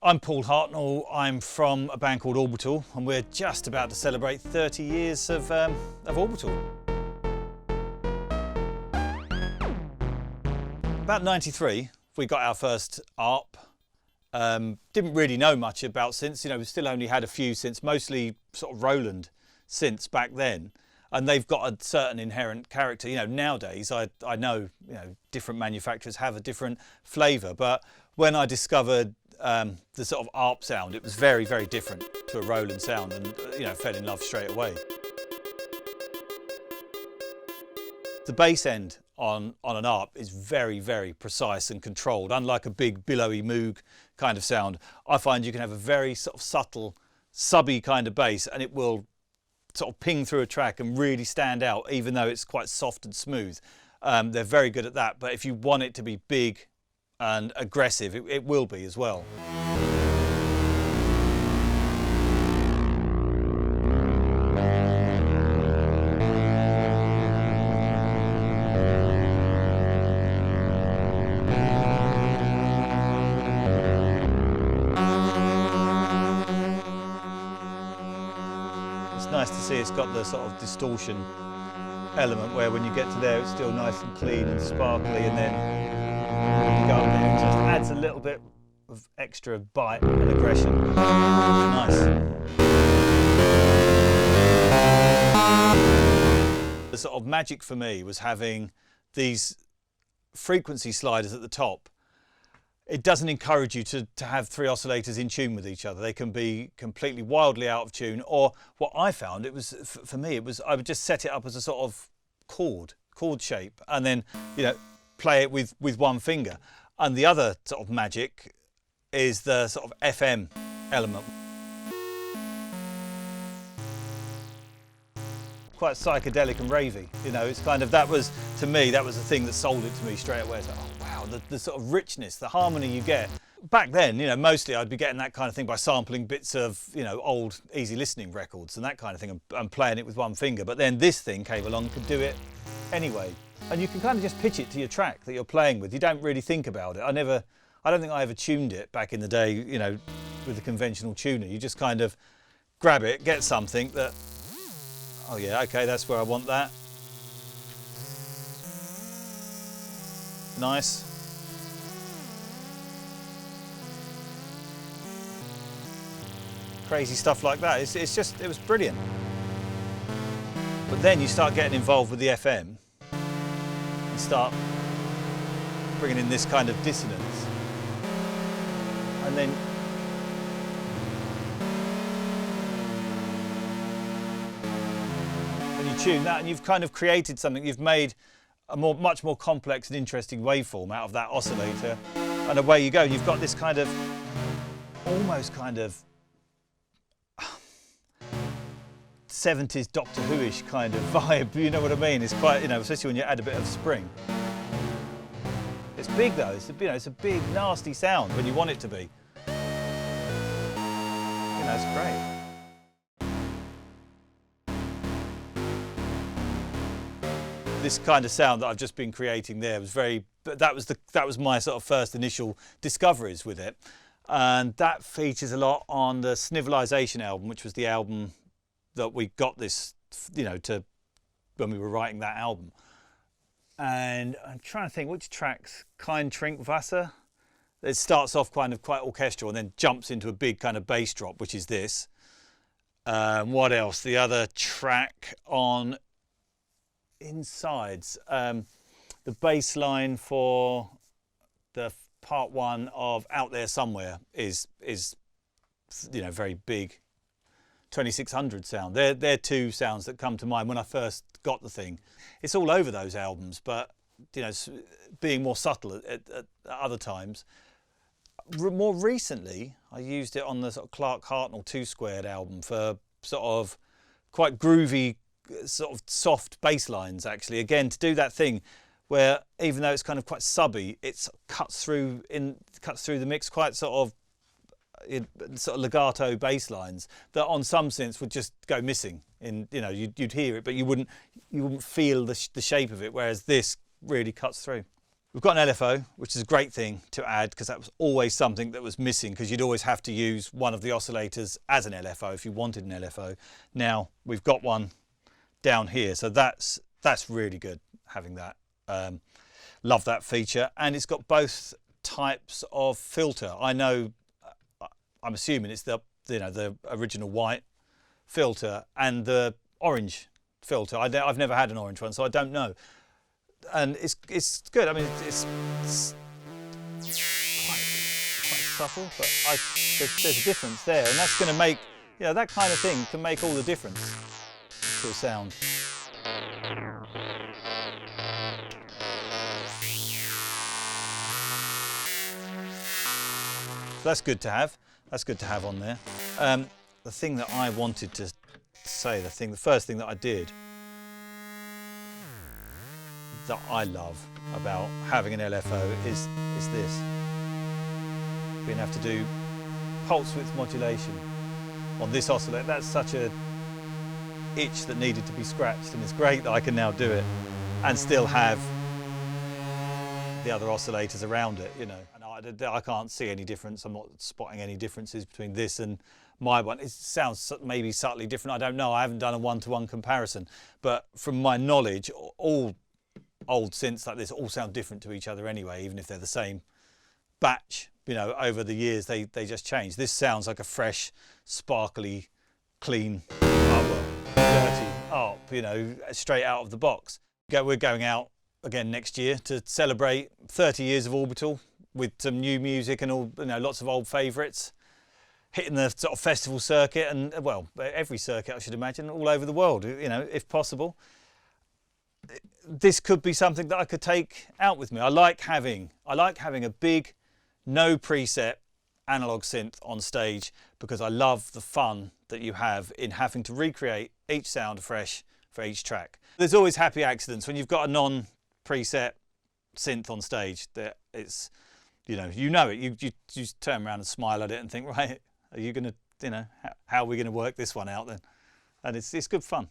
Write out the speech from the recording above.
I'm Paul Hartnoll. I'm from a band called Orbital, and we're just about to celebrate 30 years of Orbital. About 93, we got our first ARP. Didn't really know much about synths, we still only had a few synths, mostly sort of Roland synths back then. And they've got a certain inherent character. Nowadays I know, different manufacturers have a different flavour, but when I discovered the sort of ARP sound, it was very, very different to a Roland sound, and fell in love straight away. The bass end on an ARP is very, very precise and controlled. Unlike a big billowy moog kind of sound, I find you can have a very sort of subtle, subby kind of bass, and it will sort of ping through a track and really stand out, even though it's quite soft and smooth. They're very good at that, but if you want it to be big and aggressive, it will be as well. It's nice to see it's got the sort of distortion element where when you get to there it's still nice and clean and sparkly, and then when you go up there it just adds a little bit of extra bite and aggression. Nice. The sort of magic for me was having these frequency sliders at the top. It doesn't encourage you to have three oscillators in tune with each other. They can be completely wildly out of tune, or what I found, it was, for me, it was, I would just set it up as a sort of chord shape, and then, play it with one finger. And the other sort of magic is the sort of FM element. Quite psychedelic and ravey, it's kind of, that was, to me, that was the thing that sold it to me straight away. It's like, oh wow, the sort of richness, the harmony you get. Back then, mostly I'd be getting that kind of thing by sampling bits of, old easy listening records and that kind of thing, and playing it with one finger. But then this thing came along and could do it anyway. And you can kind of just pitch it to your track that you're playing with. You don't really think about it. I don't think I ever tuned it back in the day, with a conventional tuner. You just kind of grab it, get something that, oh yeah, okay, that's where I want that. Nice. Crazy stuff like that. It was brilliant. But then you start getting involved with the FM and start bringing in this kind of dissonance. And then you tune that, and you've kind of created something. You've made a much more complex and interesting waveform out of that oscillator, and away you go. You've got this kind of, almost kind of 70s Doctor Who-ish kind of vibe, you know what I mean? It's quite, especially when you add a bit of spring. It's big though, it's a big, nasty sound when you want it to be. It's great. This kind of sound that I've just been creating there was that was my sort of first initial discoveries with it, and that features a lot on the Snivilisation album, which was the album that we got this, to when we were writing that album. And I'm trying to think which tracks. Kien Trink Wasser. It starts off kind of quite orchestral and then jumps into a big kind of bass drop, which is this. What else? The other track on In Sides, the bass line for the part one of Out There Somewhere is very big 2600 sound. They're two sounds that come to mind when I first got the thing. It's all over those albums, but being more subtle at other times. More recently, I used it on the sort of Clark Hartnoll 2 Squared album for sort of quite groovy, sort of soft bass lines, actually. Again, to do that thing where, even though it's kind of quite subby, it cuts through the mix, quite sort of legato bass lines that on some synths would just go missing. You'd hear it, but you wouldn't feel the shape of it, whereas this really cuts through. We've got an LFO, which is a great thing to add because that was always something that was missing, because you'd always have to use one of the oscillators as an LFO if you wanted an LFO. Now we've got one down here, so that's really good having that. Love that feature, and it's got both types of filter. I know, I'm assuming it's the original white filter and the orange filter. I've never had an orange one, so I don't know. And it's good. I mean, it's quite subtle, but there's a difference there, and that's going to make, that kind of thing can make all the difference to a sound. So that's good to have. That's good to have on there. The thing that I wanted to say, the first thing that I did that I love about having an LFO is this. Being able to do pulse width modulation on this oscillator. That's such a itch that needed to be scratched, and it's great that I can now do it and still have the other oscillators around it, And I can't see any difference. I'm not spotting any differences between this and my one. It sounds maybe subtly different. I don't know. I haven't done a one-to-one comparison, but from my knowledge, all old synths like this all sound different to each other anyway, even if they're the same batch. Over the years they just change. This sounds like a fresh, sparkly, clean, dirty ARP, straight out of the box. We're going out again next year to celebrate 30 years of Orbital with some new music and all, lots of old favourites, hitting the sort of festival circuit and, well, every circuit I should imagine, all over the world, if possible. This could be something that I could take out with me. I like having a big, no preset analog synth on stage, because I love the fun that you have in having to recreate each sound afresh for each track. There's always happy accidents when you've got a non-preset synth on stage. That it's, you just turn around and smile at it and think, right, are you going to, how are we going to work this one out then? And it's good fun.